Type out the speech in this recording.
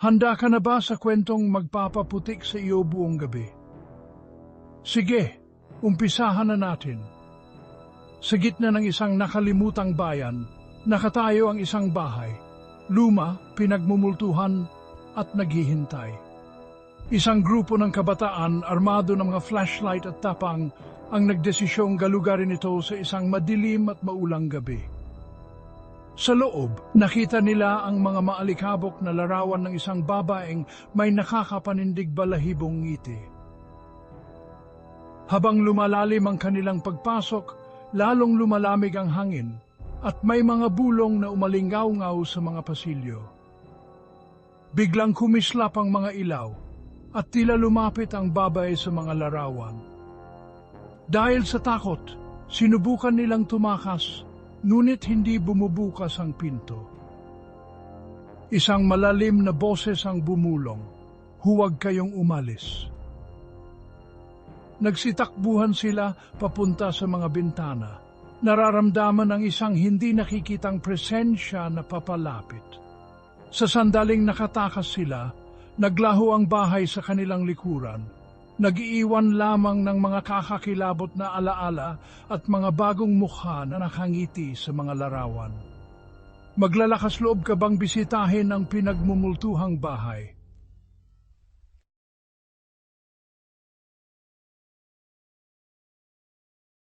Handa ka na ba sa kwentong magpapaputik sa iyo buong gabi? Sige, umpisahan na natin. Sa gitna ng isang nakalimutang bayan, nakatayo ang isang bahay. Luma, pinagmumultuhan at naghihintay. Isang grupo ng kabataan armado ng mga flashlight at tapang ang nagdesisyong galugarin ito sa isang madilim at maulang gabi. Sa loob, nakita nila ang mga maalikabok na larawan ng isang babaeng may nakakapanindig balahibong ngiti. Habang lumalalim ang kanilang pagpasok, lalong lumalamig ang hangin at may mga bulong na umalingaw-ngaw sa mga pasilyo. Biglang kumislap ang mga ilaw at tila lumapit ang babae sa mga larawan. Dahil sa takot, sinubukan nilang tumakas, ngunit hindi bumubukas ang pinto. Isang malalim na boses ang bumulong, "Huwag kayong umalis." Nagsitakbuhan sila papunta sa mga bintana. Nararamdaman ang isang hindi nakikitang presensya na papalapit. Sa sandaling nakatakas sila, naglaho ang bahay sa kanilang likuran. Nag-iiwan lamang ng mga kakakilabot na alaala at mga bagong mukha na nakangiti sa mga larawan. Maglalakas loob ka bang bisitahin ang pinagmumultuhang bahay?